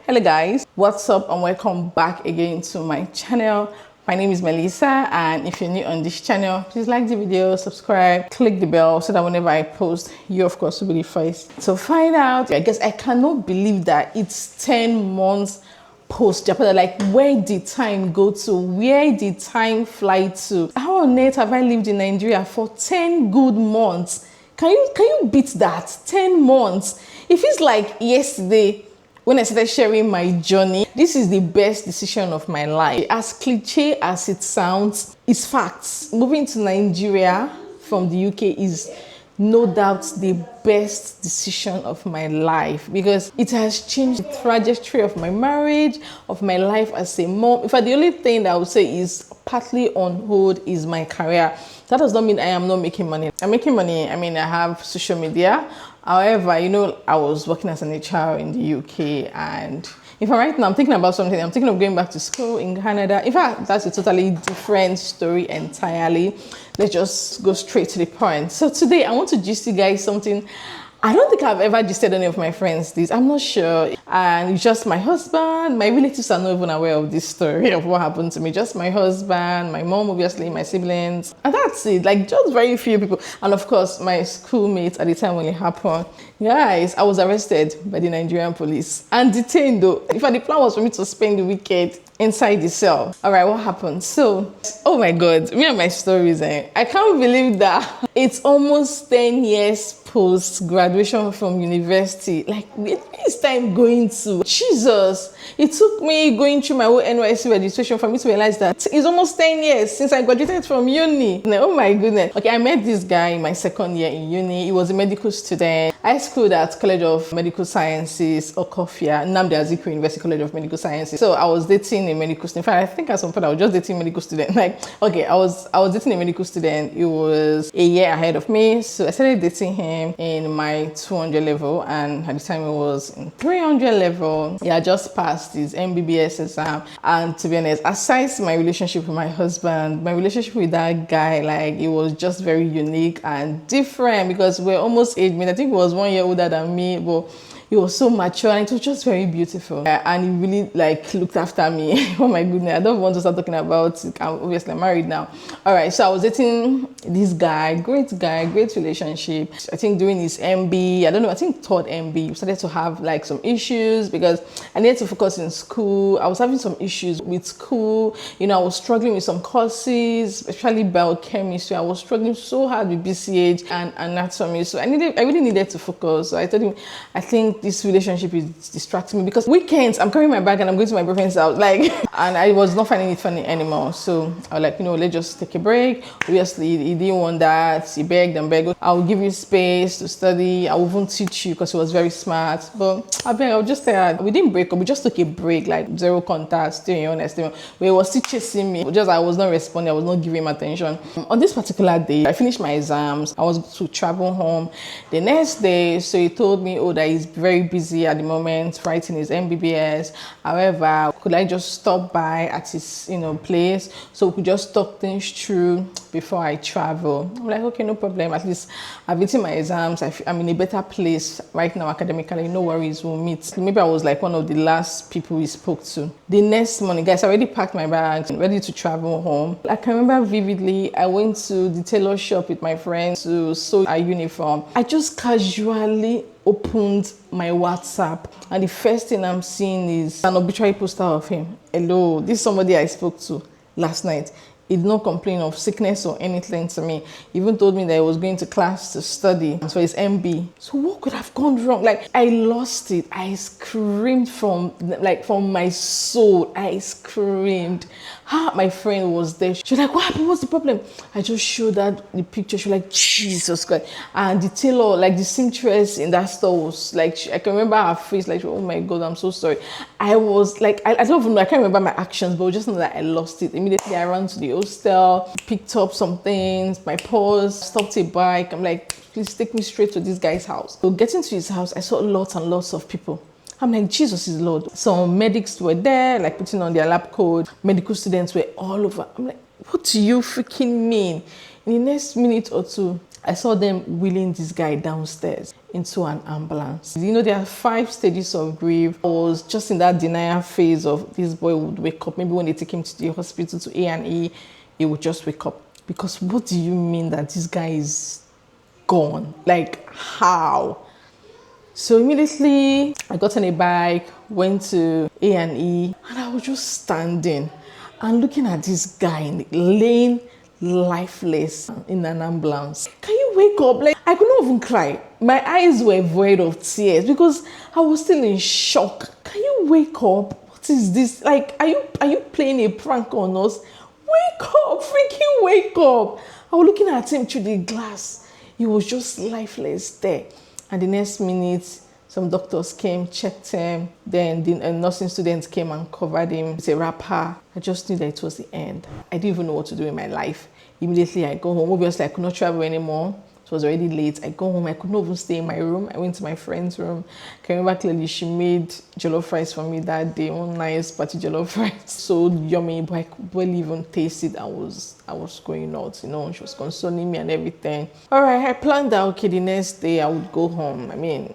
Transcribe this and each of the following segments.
Hello guys, what's up and welcome back again to my channel. My name is Melissa, and if you're new on this channel, please like the video, subscribe, click the bell so that whenever I post, you of course will be the first to find out. I guess I cannot believe that it's 10 months post Japan. Like, where did time go to? Where did time fly to? How on earth have I lived in Nigeria for 10 good months? Can you beat that? 10 months. It feels like yesterday when I started sharing my journey. This is the best decision of my life. As cliche as it sounds, it's facts. Moving to Nigeria from the UK is no doubt the best decision of my life because it has changed the trajectory of my marriage, of my life as a mom. In fact, the only thing that I would say is partly on hold is my career. That does not mean I am not making money. I'm making money. I mean, I have social media. However, you know, I was working as an HR in the UK, and in fact, right now I'm thinking about something. I'm thinking of going back to school in Canada. In fact, that's a totally different story entirely. Let's just go straight to the point. So today I want to gist you guys something. I don't think I've ever gisted any of my friends this. I'm not sure. And it's just my husband. My relatives are not even aware of this story of what happened to me. Just my husband, my mom, obviously, my siblings. And that's it. Like, just very few people. And of course, my schoolmates at the time when it happened. Guys, I was arrested by the Nigerian police and detained though. In fact, the plan was for me to spend the weekend inside the cell. All right, what happened? So, oh my God, me and my stories, I can't believe that it's almost 10 years post graduation from university. Like, where is time going to? Jesus, it took me going through my whole NYC registration for me to realize that it's almost 10 years since I graduated from uni. Oh my goodness. Okay, I met this guy in my second year in uni. He was a medical student. I schooled at College of Medical Sciences, Okofia, Nnamdi Azikiwe University College of Medical Sciences. So I was dating a medical student. In fact, I think at some point I was just dating a medical student. Like, okay, I was dating a medical student. He was a year ahead of me. So I started dating him in my 200 level, and at the time it was in 300 level. He had just passed his MBBS exam. And to be honest, aside my relationship with my husband, my relationship with that guy, like, it was just very unique and different because we're almost age mates. I think he was 1 year older than me, but he was so mature and it was just very beautiful. And he really like looked after me. Oh my goodness, I don't want to start talking about it. I'm obviously married now. All right, so I was dating this guy, great relationship. I think during his MB, I don't know, I think third MB, we started to have like some issues because I needed to focus in school. I was having some issues with school. You know, I was struggling with some courses, especially biochemistry. I was struggling so hard with BCH and anatomy. So I really needed to focus. So I told him, I think this relationship is distracting me because weekends I'm carrying my bag and I'm going to my boyfriend's house, like, and I was not finding it funny anymore. So I was like, you know, let's just take a break. Obviously he didn't want that. He begged and begged. I'll give you space to study. I will even teach you because he was very smart. But I'll just say we didn't break up. We just took a break, like zero contact, staying honest. But he was still chasing me. Just I was not responding. I was not giving him attention. On this particular day, I finished my exams. I was to travel home the next day. So he told me, oh, that he's very busy at the moment writing his MBBS. However, could I just stop by at his, you know, place so we could just talk things through before I travel? I'm like, okay, no problem. At least I've written my exams. I'm in a better place right now academically. No worries, we'll meet. Maybe I was like one of the last people he spoke to. The next morning, guys, I already packed my bags, ready to travel home. I can remember vividly, I went to the tailor shop with my friends to sew a uniform. I just casually opened my WhatsApp and the first thing I'm seeing is an obituary poster of him. Hello, this is somebody I spoke to last night. He did not complain of sickness or anything to me. He even told me that he was going to class to study for his MB. So what could have gone wrong? Like, I lost it. I screamed from my soul. I screamed. My friend was there. She was like, what happened? What's the problem? I just showed her the picture. She was like, Jesus Christ. And the tailor, like the seamstress in that store was like, I can remember her face, like, oh my God, I'm so sorry. I was like, I don't even know, I can't remember my actions, but just know that I lost it. Immediately I ran to the hostel, picked up some things, my purse, stopped a bike. I'm like, please take me straight to this guy's house. So getting to his house, I saw lots and lots of people. I'm like, Jesus is Lord. Some medics were there, like putting on their lab coat. Medical students were all over. I'm like, what do you freaking mean? In the next minute or two, I saw them wheeling this guy downstairs. into an ambulance. You know, there are 5 stages of grief. I was just in that denial phase of this boy would wake up. Maybe when they take him to the hospital to A&E, he would just wake up. Because what do you mean that this guy is gone? Like, how? So immediately I got on a bike, went to A&E, and I was just standing and looking at this guy laying lifeless in an ambulance. Can you wake up? Like, I could not even cry. My eyes were void of tears because I was still in shock. Can you wake up? What is this? Like, are you playing a prank on us? Wake up, freaking wake up. I was looking at him through the glass. He was just lifeless there. And the next minute, some doctors came, checked him. Then the nursing students came and covered him with a wrapper. I just knew that it was the end. I didn't even know what to do in my life. Immediately, I go home. Obviously, I could not travel anymore. It was already late. I go home. I could not even stay in my room. I went to my friend's room. I can remember clearly she made jollof rice for me that day. One nice party jollof rice. So yummy, but I could barely even taste it. I was going out, you know. She was consoling me and everything. All right, I planned that, okay, the next day I would go home. I mean,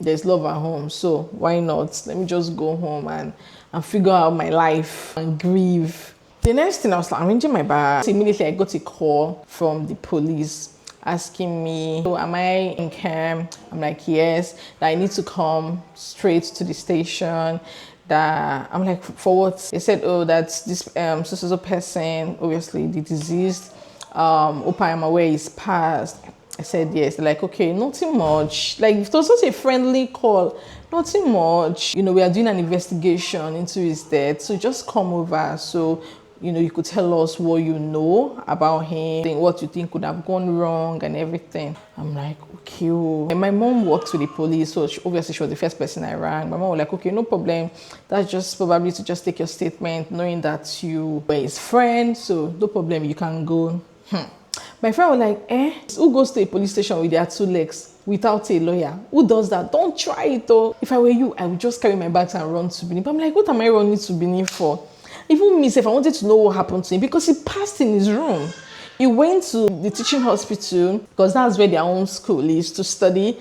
there's love at home, so why not? Let me just go home and figure out my life and grieve. The next thing, I was like arranging my bag. So immediately I got a call from the police asking me, so am I in camp? I'm like, yes. That I need to come straight to the station. That I'm like, for what? They said, oh, that's this so person, obviously the deceased, hope I am aware is passed. I said yes. They're like, okay, nothing much. Like, it was just a friendly call, nothing much. You know, we are doing an investigation into his death, so just come over. So, you know, you could tell us what you know about him, what you think could have gone wrong and everything. I'm like, okay. And my mom works with the police, so obviously she was the first person I rang. My mom was like, okay, no problem. That's just probably to just take your statement, knowing that you were his friend, so no problem, you can go. My friend was like, who goes to a police station with their 2 legs without a lawyer? Who does that? Don't try it though. If I were you, I would just carry my bags and run to Benin. But I'm like, what am I running to Benin for? Even me, if I wanted to know what happened to him, because he passed in his room. He went to the teaching hospital, because that's where their own school is, to study,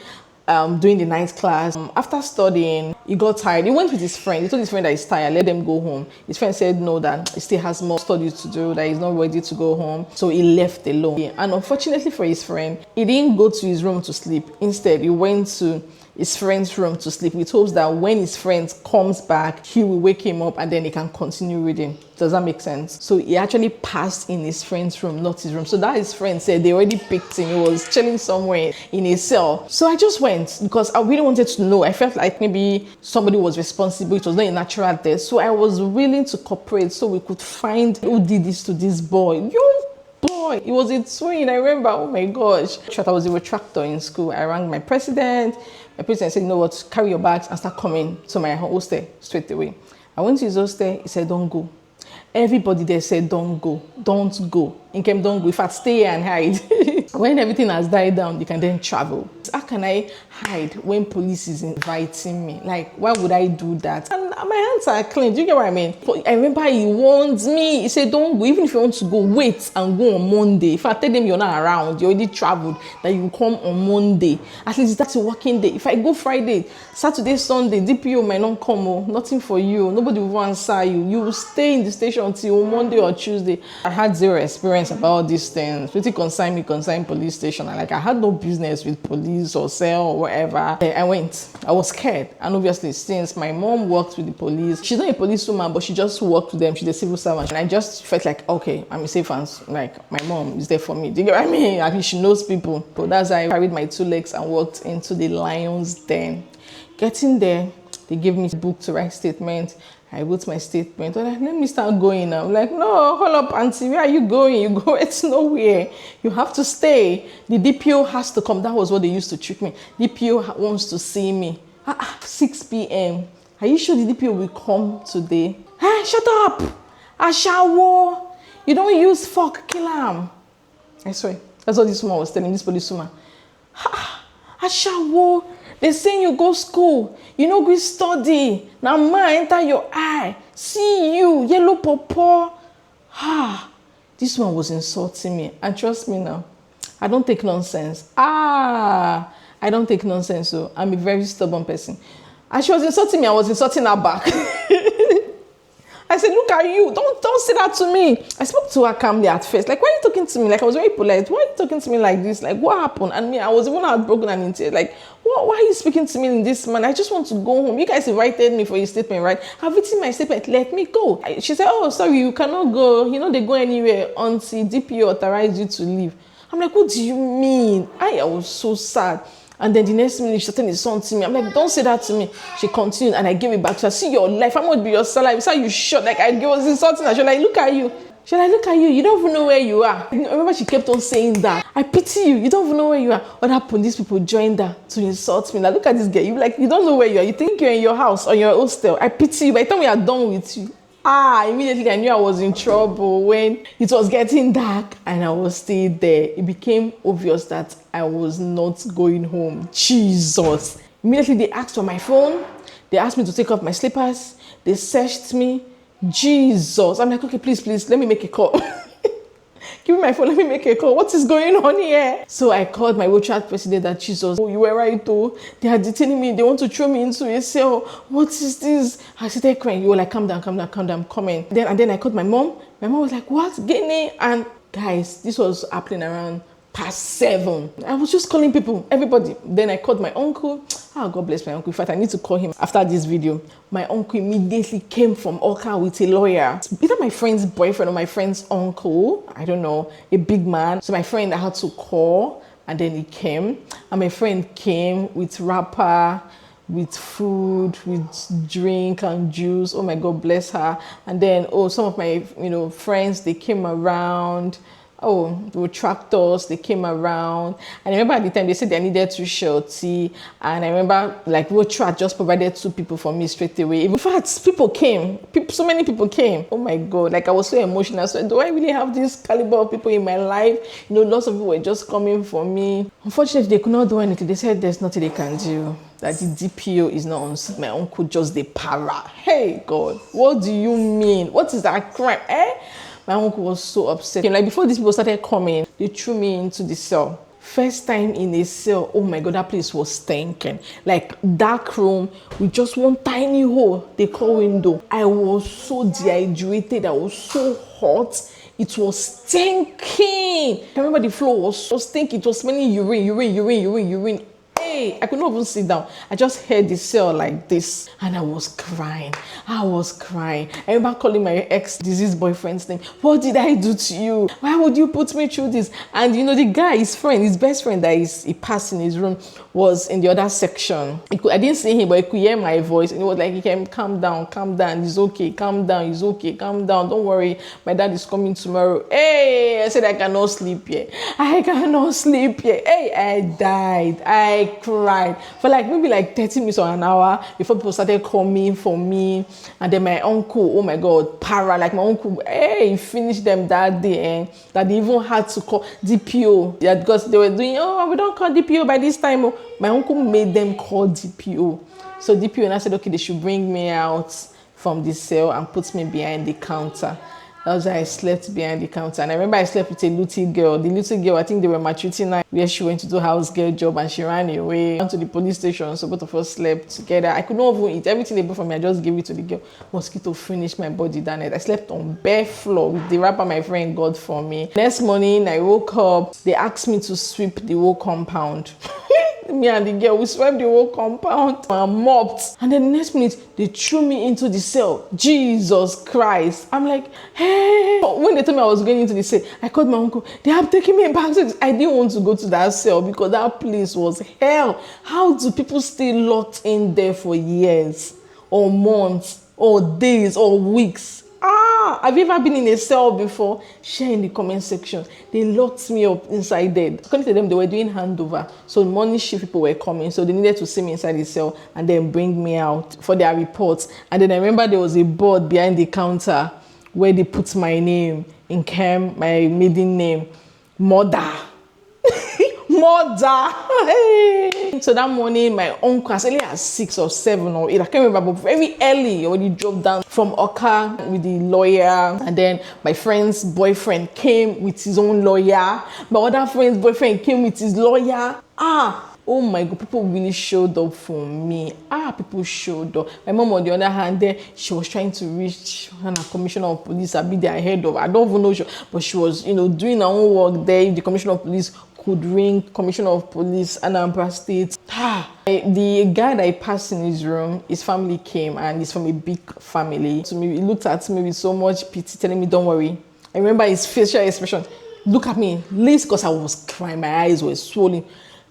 doing the night class. After studying, he got tired. He went with his friend. He told his friend that he's tired, let them go home. His friend said no, that he still has more studies to do, that he's not ready to go home. So he left alone. And unfortunately for his friend, he didn't go to his room to sleep. Instead, he went to his friend's room to sleep with hopes that when his friend comes back, he will wake him up and then he can continue reading. Does that make sense? So he actually passed in his friend's room, not his room. So that his friend said they already picked him. He was chilling somewhere in a cell. So I just went because I really wanted to know. I felt like maybe somebody was responsible. It was not a natural death. So I was willing to cooperate so we could find who did this to this boy. Boy, it was a twin. I remember, oh my gosh. I was a retractor in school. I rang my president. My president said, you know what, carry your bags and start coming to my hostel straight away. I went to his hostel. He said, don't go. Everybody there said, don't go. Don't go. In camp, don't go. In fact, stay and hide. When everything has died down, you can then travel. How can I hide when police is inviting me? Like, why would I do that? And my hands are clean. Do you get what I mean? But I remember he warned me. He said, don't go. Even if you want to go, wait and go on Monday. If I tell them you're not around, you already traveled, that you come on Monday. At least that's a working day. If I go Friday, Saturday, Sunday, DPO might not come. Oh, nothing for you. Nobody will answer you. You will stay in the station until Monday or Tuesday. I had zero experience about these things. Pretty concern police station. I had no business with police or cell or whatever. I went. I was scared. And obviously, since my mom worked with the police, she's not a policewoman, but she just worked with them. She's a civil servant. And I just felt like, okay, I'm a safe hands. Like, my mom is there for me. Do you get what I mean? At least she knows people. So that's how I carried my 2 legs and walked into the lion's den. Getting there, they gave me a book to write statement. I wrote my statement. They're like, let me start going now. I'm like, no, hold up, auntie. Where are you going? You go, it's nowhere. You have to stay. The DPO has to come. That was what they used to trick me. DPO wants to see me. 6 p.m. Are you sure the DPO will come today? Hey, shut up. Ashawo. You don't use fork, kill him. I swear. That's what this woman was telling this policewoman. Ashawo. They saying you go school, you know go study. Now man enter your eye. See you, yellow pawpaw. This one was insulting me. And trust me now, I don't take nonsense. I I don't take nonsense, so I'm a very stubborn person. And she was insulting me, I was insulting her back. I said, look at you, don't say that to me. I spoke to her calmly at first. Like, why are you talking to me? Like, I was very polite. Why are you talking to me like this? Like, what happened? And me, I was even heartbroken and in tears. Like, why are you speaking to me in this manner? I just want to go home. You guys invited me for your statement, right? I've written my statement. Let me go. She said, oh, sorry, you cannot go. You know, they go anywhere until DPO authorized you to leave. I'm like, what do you mean? I was so sad. And then the next minute, she started insulting me. I'm like, don't say that to me. She continued, and I gave it back to her. See your life. I'm going to be your salary. So you shot. Like, I was insulting her. She was like, look at you. She was like, look at you. You don't even know where you are. I remember she kept on saying that. I pity you. You don't even know where you are. Other police people joined her to insult me. Like, look at this girl. You don't know where you are. You think you're in your house or your hostel. I pity you. By the time we are done with you, immediately I knew I was in trouble when it was getting dark and I was still there. It became obvious that I was not going home. Jesus. Immediately they asked for my phone. They asked me to take off my slippers. They searched me. Jesus. I'm like, okay, please, let me make a call. Give me my phone, let me make a call. What is going on here? So I called my WhatsApp president that Jesus, oh, you were right, oh. They are detaining me. They want to throw me into a cell. What is this? I started crying. You were like, calm down, I'm coming. Then I called my mom. My mom was like, what? Guinea? And guys, this was happening around past 7. I was just calling people, everybody. Then I called my uncle. God bless my uncle. In fact, I need to call him after this video. My uncle immediately came from Oka with a lawyer. Either my friend's boyfriend or my friend's uncle. I don't know. A big man. So my friend, I had to call. And then he came. And my friend came with wrapper, with food, with drink and juice. Oh my God, bless her. And then, some of my, friends, they came around. There were tractors, they came around. And I remember at the time they said they needed 2 shorty. And I remember like road track just provided 2 people for me straight away. In fact, people came. So many people came. Oh my God, like I was so emotional. So do I really have this caliber of people in my life? Lots of people were just coming for me. Unfortunately, they could not do anything. They said there's nothing they can do. That the DPO is not on seat. My uncle just the para. Hey God, what do you mean? What is that crime? My uncle was so upset. Like before these people started coming, they threw me into the cell. First time in a cell, oh my God, that place was stinking. Like dark room with just one tiny hole they call window. I was so dehydrated. I was so hot. It was stinking. I remember the floor was so stinky. It was smelling urine. I could not even sit down. I just heard the cell like this and I was crying. I remember calling my ex-deceased boyfriend's name. What did I do to you? Why would you put me through this? And the guy, his best friend that he passed in his room was in the other section. I didn't see him, but he could hear my voice and he was like, he came, calm down, it's okay, calm down, don't worry, my dad is coming tomorrow. I said I cannot sleep yet. I died. I cried for maybe 30 minutes or an hour before people started coming for me. And then my uncle, oh my God, para, like my uncle, he finished them that day, that they even had to call DPO. Yeah, because they were doing, we don't call DPO by this time. My uncle made them call DPO. So DPO and I said, okay, they should bring me out from the cell and put me behind the counter. That was why I slept behind the counter. And I remember I slept with a little girl. The little girl, I think they were maltreating her, where she went to do house girl job and she ran away. Went to the police station, so both of us slept together. I could not even eat. Everything they bought for me, I just gave it to the girl. Mosquito finished my body that night. I slept on bare floor with the wrapper my friend got for me. Next morning, I woke up. They asked me to sweep the whole compound. Me and the girl, we swept the whole compound and mopped. And then the next minute, they threw me into the cell. Jesus Christ. I'm like, hey. When they told me I was going into the cell, I called my uncle. They have taken me back. I didn't want to go to that cell because that place was hell. How do people stay locked in there for years or months or days or weeks? Have you ever been in a cell before? Share in the comment section. They locked me up inside there. According to them, they were doing handover. So morning shift people were coming. So they needed to see me inside the cell and then bring me out for their reports. And then I remember there was a board behind the counter where they put my name in Chem, my maiden name, Mother. So that morning, my uncle, as early as 6 or 7 or 8, I can't remember, but very early, already drove down from Oka with the lawyer. And then my friend's boyfriend came with his own lawyer. My other friend's boyfriend came with his lawyer. Oh my God, people really showed up for me. People showed up. My mom, on the other hand, there she was trying to reach a commissioner of police. I'd be there ahead of. I don't even know, but she was, doing her own work there. If the commissioner of police could ring commissioner of police Anambra State. The guy that I passed in his room, his family came, and he's from a big family. To me, he looked at me with so much pity, telling me, "Don't worry." I remember his facial expression. Look at me, least because I was crying, my eyes were swollen.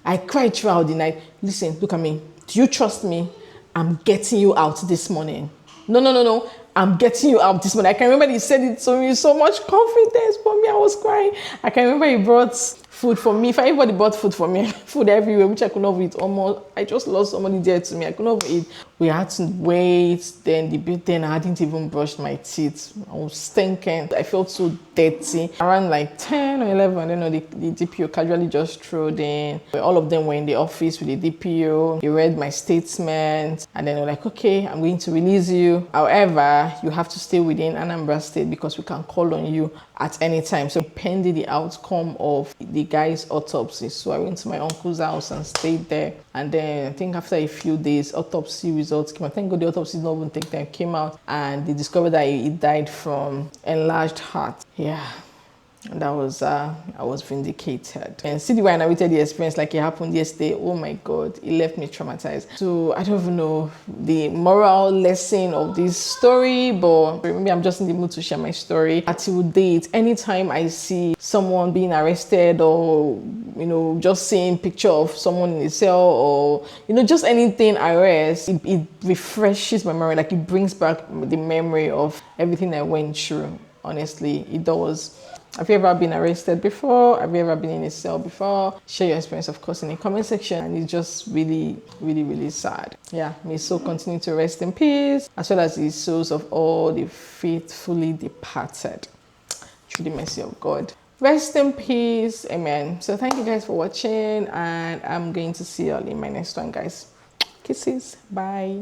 I cried throughout the night. Listen, look at me. Do you trust me? I'm getting you out this morning. No. I'm getting you out this morning. I can remember he said it to me with so much confidence, but me, I was crying. I can remember he brought food for me. If everybody bought food for me, food everywhere, which I could not eat almost. I just lost somebody dear to me. I could not eat. We had to wait. Then I hadn't even brushed my teeth. I was stinking. I felt so dirty. Around like 10 or 11, I don't know, the DPO casually just strode in. All of them were in the office with the DPO. He read my statement, and then they were like, "Okay, I'm going to release you. However, you have to stay within Anambra State because we can call on you at any time." So pending the outcome of the guy's autopsy. So I went to my uncle's house and stayed there. And then I think after a few days, autopsy results came out. Thank God the autopsy did not even take time. Came out and they discovered that he died from enlarged heart. Yeah. And that was, I was vindicated. And see the way I narrated the experience like it happened yesterday. Oh my God, it left me traumatized. So I don't even know the moral lesson of this story, but maybe I'm just in the mood to share my story. Until date, anytime I see someone being arrested or, just seeing picture of someone in a cell or, just anything arrest, it refreshes my memory. Like it brings back the memory of everything I went through. Honestly, it does. Have you ever been arrested before? Have you ever been in a cell before? Share your experience, of course, in the comment section. And it's just really, really, really sad. Yeah, may his soul continue to rest in peace, as well as the souls of all the faithfully departed. Through the mercy of God. Rest in peace. Amen. So thank you guys for watching, and I'm going to see you all in my next one, guys. Kisses. Bye.